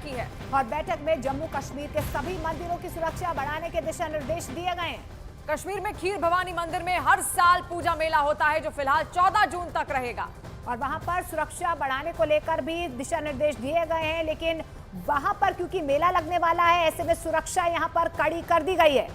की है। और बैठक में जम्मू कश्मीर के सभी मंदिरों की सुरक्षा बढ़ाने के दिशा निर्देश दिए गए हैं। कश्मीर में खीर भवानी मंदिर में हर साल पूजा मेला होता है, जो फिलहाल 14 जून तक रहेगा। और वहां पर सुरक्षा बढ़ाने को लेकर भी दिशा निर्देश दिए गए हैं, लेकिन वहां पर क्योंकि मेला लगने वाला है, ऐसे में सुरक्षा यहां पर कड़ी कर दी गई है।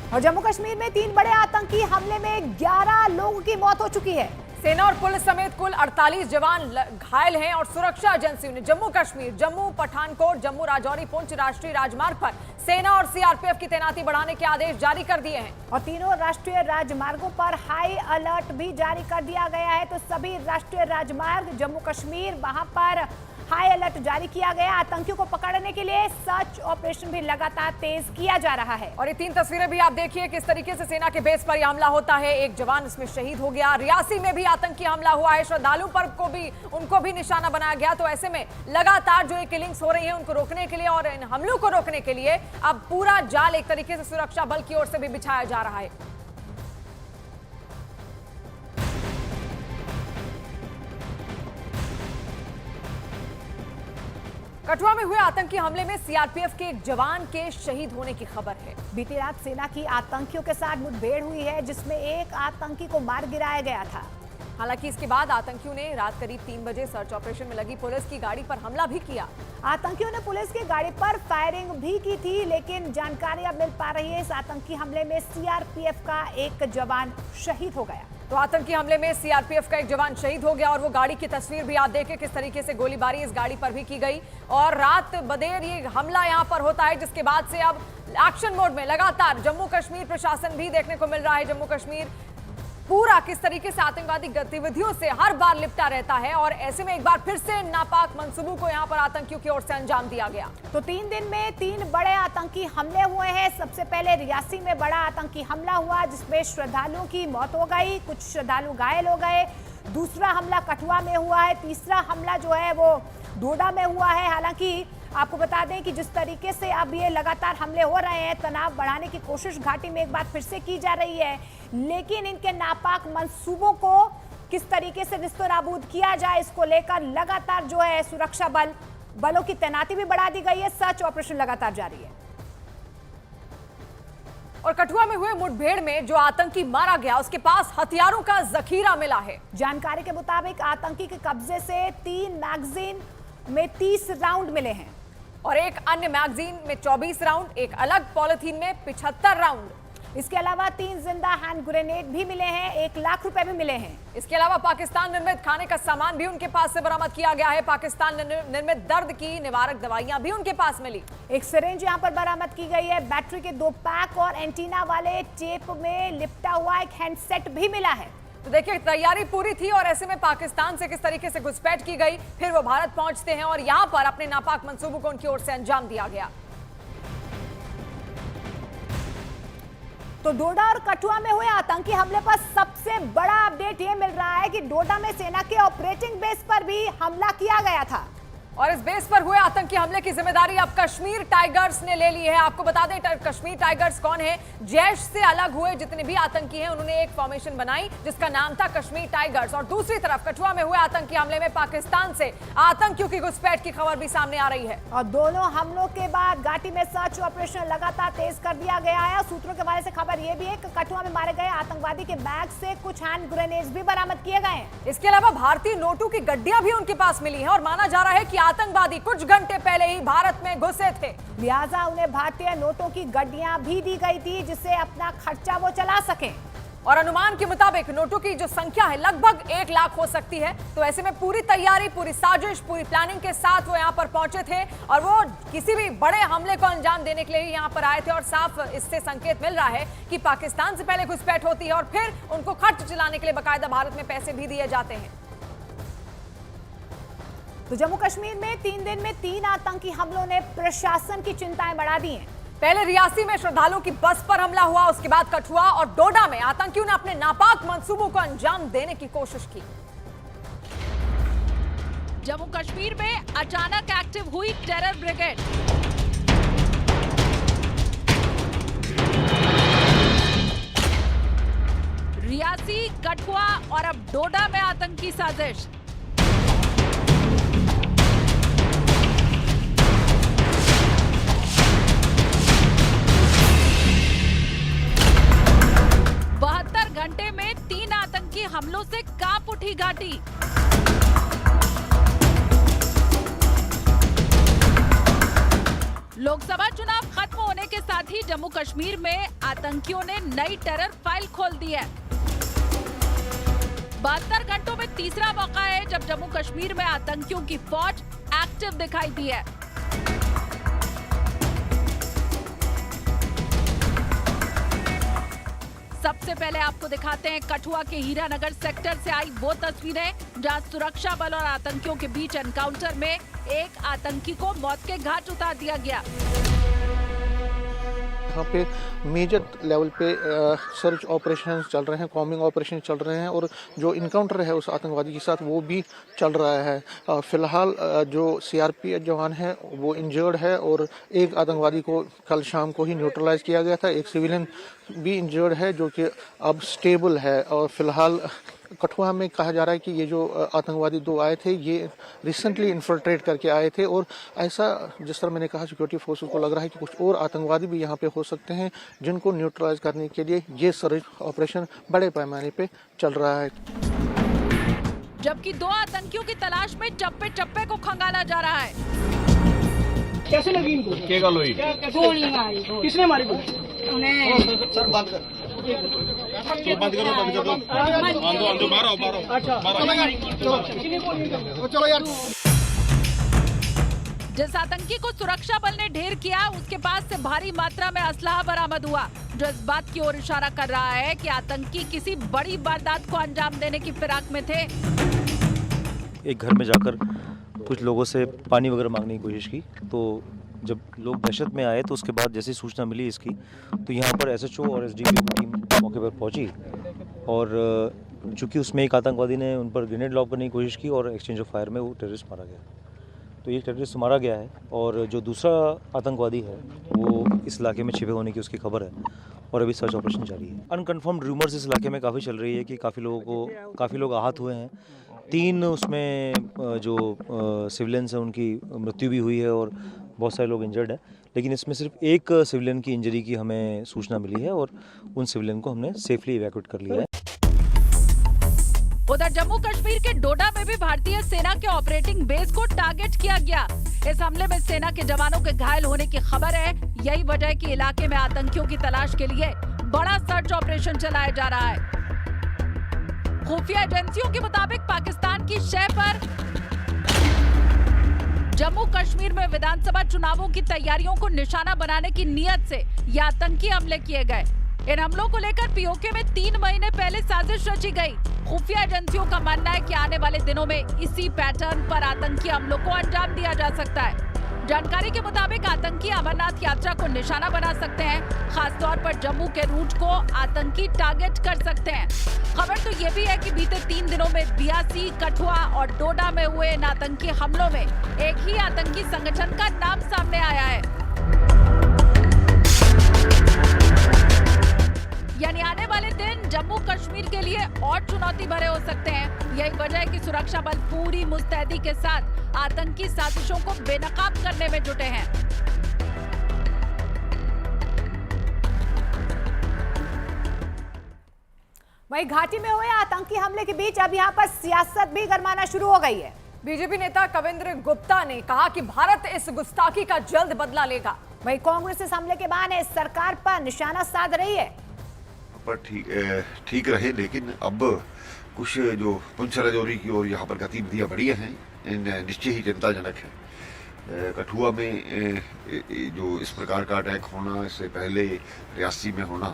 और जम्मू कश्मीर में 3 बड़े आतंकी हमले में 11 लोगों की मौत हो चुकी है। सेना और पुलिस समेत कुल 48 जवान घायल हैं और सुरक्षा एजेंसियों ने जम्मू कश्मीर, जम्मू पठानकोट, जम्मू राजौरी पुंछ राष्ट्रीय राजमार्ग पर सेना और सीआरपीएफ की तैनाती बढ़ाने के आदेश जारी कर दिए हैं। और तीनों राष्ट्रीय राजमार्गों पर हाई अलर्ट भी जारी कर दिया गया है। तो सभी राष्ट्रीय राजमार्ग जम्मू कश्मीर, वहां पर हाई अलर्ट जारी किया गया। आतंकियों को पकड़ने के लिए सर्च ऑपरेशन भी लगातार तेज किया जा रहा है। और ये 3 तस्वीरें भी आप देखिए किस तरीके से सेना के बेस पर यह हमला होता है। एक जवान इसमें शहीद हो गया। रियासी में भी आतंकी हमला हुआ है, श्रद्धालु पर उनको भी निशाना बनाया गया। तो ऐसे में लगातार जो ये किलिंग्स हो रही है उनको रोकने के लिए और इन हमलों को रोकने के लिए अब पूरा जाल एक तरीके से सुरक्षा बल की ओर से भी बिछाया जा रहा है। कठुआ में हुए आतंकी हमले में सीआरपीएफ के एक जवान के शहीद होने की खबर है। बीती रात सेना की आतंकियों के साथ मुठभेड़ हुई है, जिसमें एक आतंकी को मार गिराया गया था। हालांकि इसके बाद आतंकियों ने रात करीब 3 बजे सर्च ऑपरेशन में लगी पुलिस की गाड़ी पर हमला भी किया। आतंकियों ने पुलिस की गाड़ी पर फायरिंग भी की थी, लेकिन जानकारी अब मिल पा रही है इस आतंकी हमले में सीआरपीएफ का एक जवान शहीद हो गया। तो आतंकी हमले में सीआरपीएफ का एक जवान शहीद हो गया और वो गाड़ी की तस्वीर भी आप देखें किस तरीके से गोलीबारी इस गाड़ी पर भी की गई। और रात बदेर ये हमला यहां पर होता है, जिसके बाद से अब एक्शन मोड में लगातार जम्मू कश्मीर प्रशासन भी देखने को मिल रहा है। जम्मू कश्मीर पूरा किस तरीके से आतंकवादी गतिविधियों से हर बार लिपटा रहता है और ऐसे में एक बार फिर से नापाक मंसूबों को यहां पर आतंकियों की ओर से अंजाम दिया गया। तो 3 दिन में 3 बड़े आतंकी हमले हुए हैं। सबसे पहले रियासी में बड़ा आतंकी हमला हुआ, जिसमें श्रद्धालुओं की मौत हो गई, कुछ श्रद्धालु घायल हो गए। दूसरा हमला कठुआ में हुआ है। तीसरा हमला जो है वो डोडा में हुआ है। हालांकि आपको बता दें कि जिस तरीके से अब ये लगातार हमले हो रहे हैं, तनाव बढ़ाने की कोशिश घाटी में एक बार फिर से की जा रही है, लेकिन इनके नापाक मंसूबों को किस तरीके से निस्तनाबूद किया जाए, इसको लेकर लगातार जो है सुरक्षा बलों की तैनाती भी बढ़ा दी गई है। सर्च ऑपरेशन लगातार जारी है। और कठुआ में हुए मुठभेड़ में जो आतंकी मारा गया, उसके पास हथियारों का जखीरा मिला है। जानकारी के मुताबिक आतंकी के कब्जे से 3 मैगजीन में 30 राउंड मिले हैं और एक अन्य मैगजीन में 24 राउंड, एक अलग पॉलिथीन में 75 राउंड। इसके अलावा 3 जिंदा हैंड ग्रेनेड भी मिले हैं, 1 लाख रुपए भी मिले हैं। इसके अलावा पाकिस्तान निर्मित खाने का सामान भी उनके पास से बरामद किया गया है। पाकिस्तान निर्मित दर्द की निवारक दवाइयां भी उनके पास मिली। एक सिरिंज यहां पर बरामद की गई है। बैटरी के 2 पैक और एंटीना वाले टेप में लिपटा हुआ एक हैंडसेट भी मिला है। तो देखिए तैयारी पूरी थी और ऐसे में पाकिस्तान से किस तरीके से घुसपैठ की गई, फिर वो भारत पहुंचते हैं और यहां पर अपने नापाक मंसूबों को उनकी ओर से अंजाम दिया गया। तो डोडा और कठुआ में हुए आतंकी हमले पर सबसे बड़ा अपडेट ये मिल रहा है कि डोडा में सेना के ऑपरेटिंग बेस पर भी हमला किया गया था और इस बेस पर हुए आतंकी हमले की जिम्मेदारी अब कश्मीर टाइगर्स ने ले ली है। आपको बता दें कश्मीर टाइगर्स कौन है। जैश से अलग हुए जितने भी आतंकी हैं, उन्होंने एक फॉर्मेशन बनाई जिसका नाम था कश्मीर टाइगर्स। और दूसरी तरफ कठुआ में हुए आतंकी हमले में पाकिस्तान से आतंकियों की घुसपैठ की खबर भी सामने आ रही है। और दोनों हमलों के बाद घाटी में सर्च ऑपरेशन लगातार तेज कर दिया गया है। सूत्रों के हवाले से खबर यह भी है कि कठुआ में मारे गए आतंकवादी के बैग से कुछ हैंड ग्रेनेड्स भी बरामद किए गए हैं। इसके अलावा भारतीय नोटों की गड्डियां भी उनके पास मिली है और माना जा रहा है कि आतंकवादी कुछ घंटे पहले ही भारत में घुसे थे, लिहाजा उन्हें भारतीय नोटों की गड्डियां भी दी गई थी जिससे अपना खर्चा वो चला सकें। और अनुमान के मुताबिक नोटों की जो संख्या है लगभग 1 लाख हो सकती है। तो ऐसे में पूरी तैयारी, पूरी साजिश, पूरी प्लानिंग के साथ वो यहाँ पर पहुंचे थे और वो किसी भी बड़े हमले को अंजाम देने के लिए ही यहाँ पर आए थे। और साफ इससे संकेत मिल रहा है कि पाकिस्तान से पहले घुसपैठ होती है और फिर उनको खर्च चलाने के लिए बाकायदा भारत में पैसे भी दिए जाते हैं। तो जम्मू कश्मीर में 3 दिन में 3 आतंकी हमलों ने प्रशासन की चिंताएं बढ़ा दी हैं। पहले रियासी में श्रद्धालुओं की बस पर हमला हुआ, उसके बाद कठुआ और डोडा में आतंकियों ने अपने नापाक मंसूबों को अंजाम देने की कोशिश की। जम्मू कश्मीर में अचानक एक्टिव हुई टेरर ब्रिगेड। रियासी, कठुआ और अब डोडा में आतंकी साजिश। घंटे में 3 आतंकी हमलों से कांप उठी घाटी। लोकसभा चुनाव खत्म होने के साथ ही जम्मू कश्मीर में आतंकियों ने नई टेरर फाइल खोल दी है। 72 घंटों में तीसरा मौका है जब जम्मू कश्मीर में आतंकियों की फौज एक्टिव दिखाई दी है। सबसे पहले आपको दिखाते हैं कठुआ के हीरानगर सेक्टर से आई वो तस्वीरें जहां सुरक्षा बल और आतंकियों के बीच एनकाउंटर में एक आतंकी को मौत के घाट उतार दिया गया। यहाँ पे मेजर लेवल पे सर्च ऑपरेशन चल रहे हैं, कॉम्बिंग ऑपरेशन चल रहे हैं और जो इनकाउंटर है उस आतंकवादी के साथ वो भी चल रहा है। फिलहाल जो सीआरपीएफ जवान है वो इंजर्ड है और एक आतंकवादी को कल शाम को ही न्यूट्रलाइज किया गया था। एक सिविलियन भी इंजर्ड है जो कि अब स्टेबल है। और फिलहाल कठुआ में कहा जा रहा है कि ये जो आतंकवादी 2 आए थे ये रिसेंटली इन्फिल्ट्रेट करके आए थे और ऐसा जिस तरह मैंने कहा सिक्योरिटी फोर्सेस को लग रहा है कि कुछ और आतंकवादी भी यहाँ पे हो सकते हैं जिनको न्यूट्रलाइज करने के लिए ये सर्च ऑपरेशन बड़े पैमाने पे चल रहा है। जबकि 2 आतंकियों की तलाश में चप्पे चप्पे को खंगाला जा रहा है। कैसे लगी इनको? क्या गल हुई? गोली मारी। किसने मारी गोली? उन्हें। सर बंद कर। बंद करो। आंदो मारो। अच्छा। चलो यार। जिस आतंकी को सुरक्षा बल ने ढेर किया उसके पास से भारी मात्रा में असलहा बरामद हुआ जो इस बात की ओर इशारा कर रहा है कि आतंकी किसी बड़ी वारदात को अंजाम देने की फिराक में थे। एक घर में जाकर कुछ लोगों से पानी वगैरह मांगने की कोशिश की तो जब लोग दहशत में आए तो उसके बाद जैसी सूचना मिली इसकी तो यहाँ पर एसएचओ और एसडीपीओ की टीम मौके पर पहुँची और चूँकि उसमें एक आतंकवादी ने उन पर ग्रेनेड लॉन्च करने की कोशिश की और एक्सचेंज ऑफ फायर में वो टेररिस्ट मारा गया। तो एक टेररिस्ट मारा गया है और जो दूसरा आतंकवादी है वो इस इलाके में छिपे होने की उसकी खबर है और अभी सर्च ऑपरेशन जारी है। अनकन्फर्म्ड रूमर्स इस इलाके में काफ़ी चल रही है कि काफ़ी लोग आहत हुए हैं। 3 उसमें जो सिविलियंस हैं उनकी मृत्यु भी हुई है और बहुत सारे लोग इंजर्ड हैं, लेकिन इसमें सिर्फ एक सिविलियन की इंजरी की हमें सूचना मिली है और उन सिविलियन को हमने सेफली इवैक्यूएट कर लिया है। उधर जम्मू कश्मीर के डोडा में भी भारतीय सेना के ऑपरेटिंग बेस को टारगेट किया गया। इस हमले में सेना के जवानों के घायल होने की खबर है। यही वजह है कि इलाके में आतंकियों की तलाश के लिए बड़ा सर्च ऑपरेशन चलाया जा रहा है। खुफिया एजेंसियों के मुताबिक पाकिस्तान की शह पर जम्मू कश्मीर में विधानसभा चुनावों की तैयारियों को निशाना बनाने की नीयत से ये आतंकी हमले किए गए। इन हमलों को लेकर पीओके में 3 महीने पहले साजिश रची गई। खुफिया एजेंसियों का मानना है कि आने वाले दिनों में इसी पैटर्न पर आतंकी हमलों को अंजाम दिया जा सकता है। जानकारी के मुताबिक आतंकी अमरनाथ यात्रा को निशाना बना सकते हैं, खासतौर पर जम्मू के रूट को आतंकी टारगेट कर सकते हैं। खबर तो ये भी है कि बीते 3 दिनों में रियासी, कठुआ और डोडा में हुए इन आतंकी हमलों में एक ही आतंकी संगठन का नाम सामने आया है। यानी आने वाले दिन जम्मू कश्मीर के लिए और चुनौती भरे हो सकते हैं। यही वजह है कि सुरक्षा बल पूरी मुस्तैदी के साथ आतंकी साजिशों को बेनकाब करने में जुटे हैं। वहीं घाटी में हुए आतंकी हमले के बीच अब यहाँ पर सियासत भी गरमाना शुरू हो गई है। बीजेपी नेता कविंद्र गुप्ता ने कहा कि भारत इस गुस्ताखी का जल्द बदला लेगा। वहीं कांग्रेस इस हमले के बाद सरकार पर निशाना साध रही है। पर ठीक रहे, लेकिन अब कुछ जो पुंछ राजौरी की ओर यहाँ पर गतिविधियाँ बढ़ी हैं निश्चय ही चिंताजनक है। कठुआ में जो इस प्रकार का अटैक होना, इससे पहले रियासी में होना,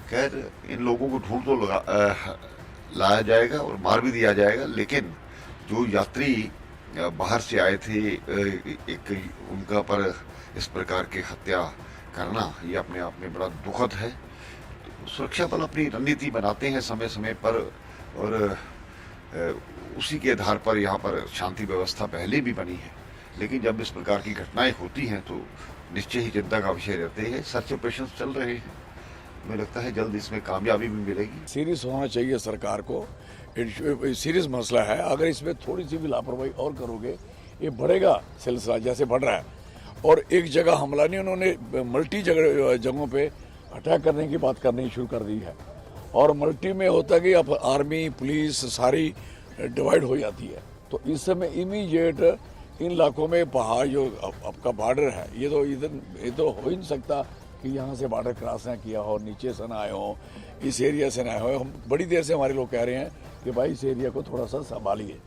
खैर इन लोगों को ढूंढ तो लाया जाएगा और मार भी दिया जाएगा, लेकिन जो यात्री बाहर से आए थे एक उनका पर इस प्रकार की हत्या करना ये अपने आप में बड़ा दुखद है। सुरक्षा बल अपनी रणनीति बनाते हैं समय समय पर और उसी के आधार पर यहाँ पर शांति व्यवस्था पहले भी बनी है, लेकिन जब इस प्रकार की घटनाएं होती हैं तो निश्चय ही चिंता का विषय रहते हैं। सर्च ऑपरेशन चल रहे हैं मुझे लगता है जल्द इसमें कामयाबी भी मिलेगी। सीरियस होना चाहिए सरकार को, सीरियस मसला है। अगर इसमें थोड़ी सी भी लापरवाही और करोगे ये बढ़ेगा सिलसिला जैसे बढ़ रहा है। और एक जगह हमला नहीं, उन्होंने मल्टी जगहों पे अटैक करने की बात करनी शुरू कर दी है। और मल्टी में होता कि अब आर्मी पुलिस सारी डिवाइड हो जाती है। तो इस समय इमीडिएट इन इलाकों में पहाड़ जो आपका बॉर्डर है, ये तो हो ही नहीं सकता कि यहाँ से बॉर्डर क्रॉस ना किया हो, नीचे से ना आए हो, इस एरिया से ना आए हो। हम बड़ी देर से हमारे लोग कह रहे हैं कि भाई इस एरिया को थोड़ा सा संभालिए।